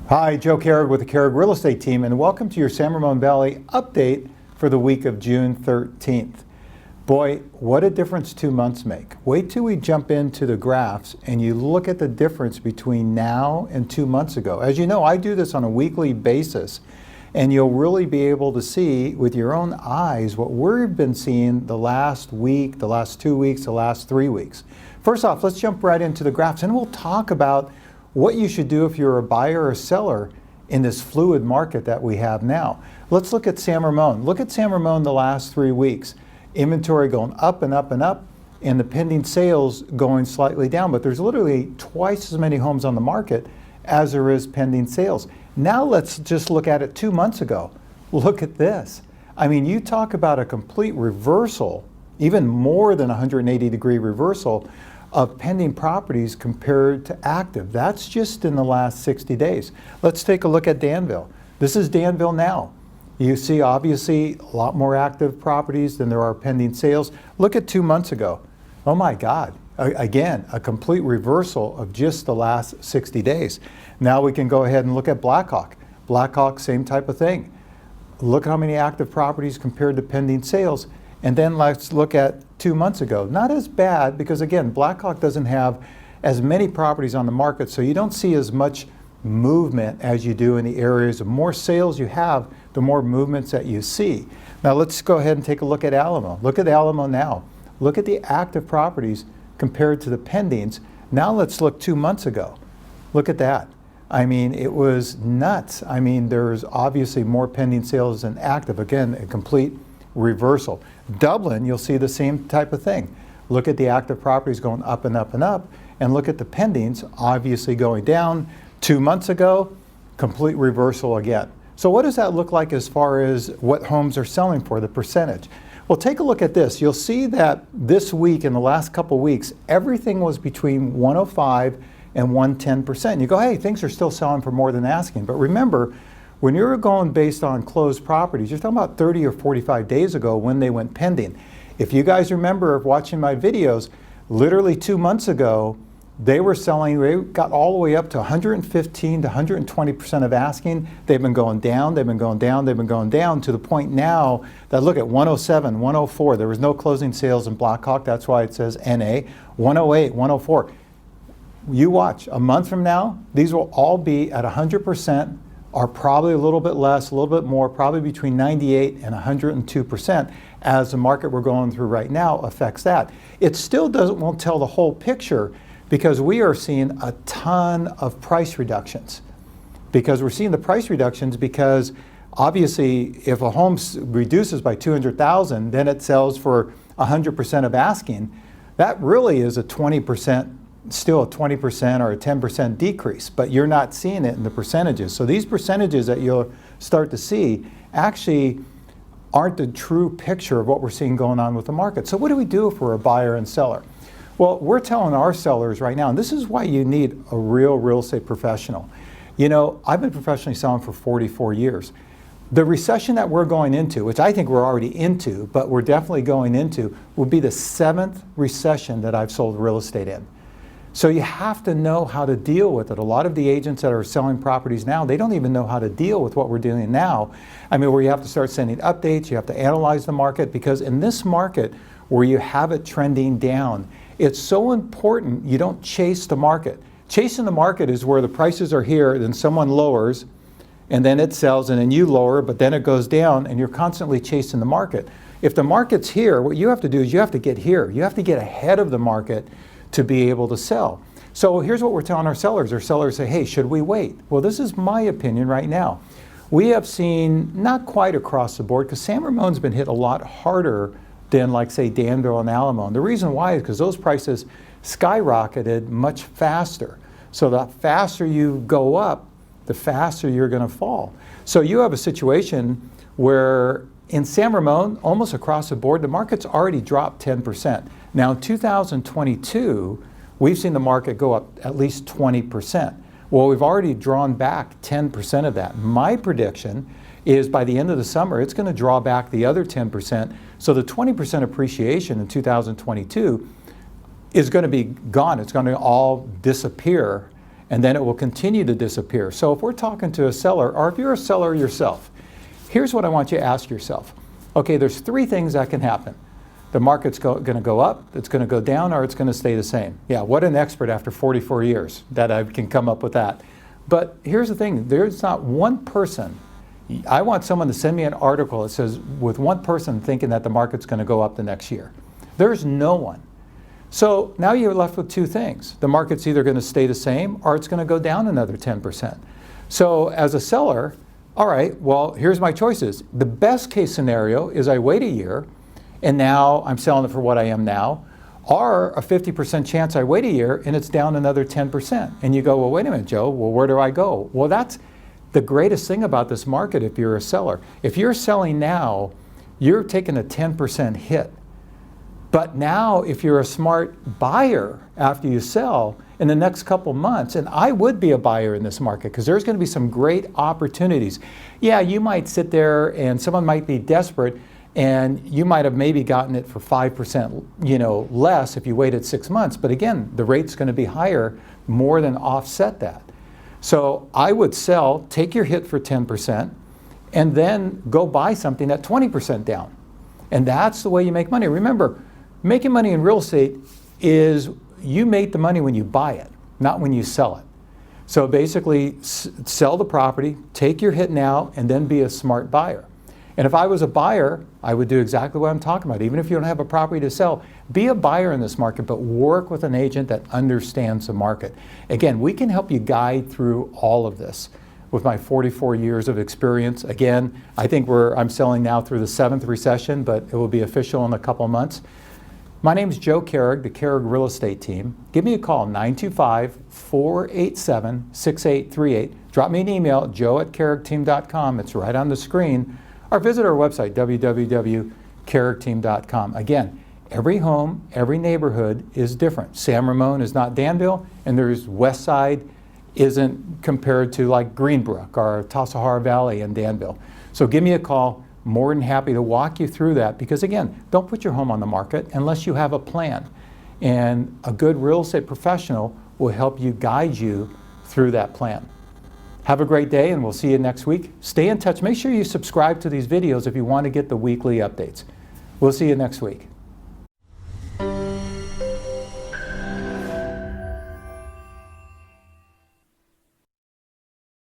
Hi, Joe Kehrig with the Kehrig Real Estate team, and welcome to your San Ramon Valley update for the week of June 13th. Boy, what a difference 2 months make. Wait till we jump into the graphs and you look at the difference between now and 2 months ago. As you know, I do this on a weekly basis, and you'll really be able to see with your own eyes what we've been seeing the last week, the last 2 weeks, the last 3 weeks. First off, let's jump right into the graphs, and we'll talk about what you should do if you're a buyer or seller in this fluid market that we have now. Let's look at San Ramon. Look at San Ramon the last 3 weeks. Inventory going up and up and up, and the pending sales going slightly down. But there's literally twice as many homes on the market as there is pending sales. Now let's just look at it 2 months ago. Look at this. I mean, you talk about a complete reversal, even more than a 180-degree reversal of pending properties compared to active. That's just in the last 60 days. Let's take a look at Danville. This is Danville now. You see obviously a lot more active properties than there are pending sales. Look at 2 months ago. Oh my God. Again, a complete reversal of just the last 60 days. Now we can go ahead and look at Blackhawk. Blackhawk, same type of thing. Look how many active properties compared to pending sales. And then let's look at 2 months ago. Not as bad because, again, Blackhawk doesn't have as many properties on the market, so you don't see as much movement as you do in the areas. The more sales you have, the more movements that you see. Now let's go ahead and take a look at Alamo. Look at Alamo now. Look at the active properties compared to the pendings. Now let's look 2 months ago. Look at that. I mean, it was nuts. I mean, there's obviously more pending sales than active. Again, a complete reversal. Dublin, you'll see the same type of thing. Look at the active properties going up and up and up, and look at the pendings obviously going down. 2 months ago, complete reversal again. So what does that look like as far as what homes are selling for, the percentage? Well, take a look at this. You'll see that this week, in the last couple weeks, everything was between 105 and 110%. You go, hey, things are still selling for more than asking. But remember, when you're going based on closed properties, you're talking about 30 or 45 days ago when they went pending. If you guys remember watching my videos, literally 2 months ago, they were selling, they got all the way up to 115 to 120% of asking. They've been going down, they've been going down, they've been going down to the point now that look at 107, 104. There was no closing sales in Blackhawk. That's why it says NA. 108, 104. You watch, a month from now, these will all be at 100%, or probably a little bit less, a little bit more, probably between 98 and 102%, as the market we're going through right now affects that. It still won't tell the whole picture, because we are seeing a ton of price reductions. Because we're seeing the price reductions because obviously if a home reduces by 200,000, then it sells for 100% of asking. That really is a 20%, still a 20% or a 10% decrease, but you're not seeing it in the percentages. So these percentages that you'll start to see actually aren't the true picture of what we're seeing going on with the market. So what do we do if we're a buyer and seller? Well, we're telling our sellers right now, and this is why you need a real estate professional. You know, I've been professionally selling for 44 years. The recession that we're going into, which I think we're already into, but we're definitely going into, will be the 7th recession that I've sold real estate in. So you have to know how to deal with it. A lot of the agents that are selling properties now, they don't even know how to deal with what we're doing now. I mean, where you have to start sending updates, you have to analyze the market, because in this market where you have it trending down, it's so important you don't chase the market. Chasing the market is where the prices are here, then someone lowers, and then it sells, and then you lower, but then it goes down, and you're constantly chasing the market. If the market's here, what you have to do is you have to get here. You have to get ahead of the market to be able to sell. So here's what we're telling our sellers. Our sellers say, hey, should we wait? Well, this is my opinion right now. We have seen, not quite across the board, because San Ramon's been hit a lot harder than, like, say, Danville and Alamo. And the reason why is because those prices skyrocketed much faster. So the faster you go up, the faster you're going to fall. So you have a situation where in San Ramon, almost across the board, the market's already dropped 10%. Now in 2022, we've seen the market go up at least 20%. Well, we've already drawn back 10% of that. My prediction is by the end of the summer, it's going to draw back the other 10%. So the 20% appreciation in 2022 is going to be gone. It's going to all disappear. and then it will continue to disappear. So if we're talking to a seller, or if you're a seller yourself, here's what I want you to ask yourself. Okay, there's three things that can happen. The market's going to go up, it's going to go down, or it's going to stay the same. Yeah, what an expert after 44 years that I can come up with that. But here's the thing, there's not one person. I want someone to send me an article that says with one person thinking that the market's going to go up the next year. There's no one. So now you're left with two things. The market's either going to stay the same or it's going to go down another 10%. So as a seller, all right, well, here's my choices. The best case scenario is I wait a year and now I'm selling it for what I am now, or a 50% chance I wait a year and it's down another 10%. And you go, well, wait a minute, Joe, well, where do I go? Well, that's the greatest thing about this market if you're a seller. If you're selling now, you're taking a 10% hit. But now if you're a smart buyer after you sell in the next couple months, and I would be a buyer in this market because there's going to be some great opportunities. Yeah, you might sit there and someone might be desperate and you might have maybe gotten it for 5%, less if you waited 6 months. But again, the rate's going to be higher, more than offset that. So I would sell, take your hit for 10%, and then go buy something at 20% down. And that's the way you make money. Remember, making money in real estate is you make the money when you buy it, not when you sell it. So basically, sell the property, take your hit now, and then be a smart buyer. And if I was a buyer, I would do exactly what I'm talking about. Even if you don't have a property to sell, be a buyer in this market, but work with an agent that understands the market. Again, we can help you guide through all of this with my 44 years of experience. Again, I think I'm selling now through the 7th recession, but it will be official in a couple of months. My name is Joe Kehrig, the Kehrig Real Estate Team. Give me a call, 925-487-6838. Drop me an email, joe@kehrigteam.com. It's right on the screen. Or visit our website, www.kehrigteam.com. Again, every home, every neighborhood is different. San Ramon is not Danville, and there's West Side isn't compared to like Greenbrook or Tassajara Valley and Danville. So give me a call. More than happy to walk you through that because again, don't put your home on the market unless you have a plan. And a good real estate professional will help you guide you through that plan. Have a great day and we'll see you next week. Stay in touch. Make sure you subscribe to these videos if you want to get the weekly updates. We'll see you next week.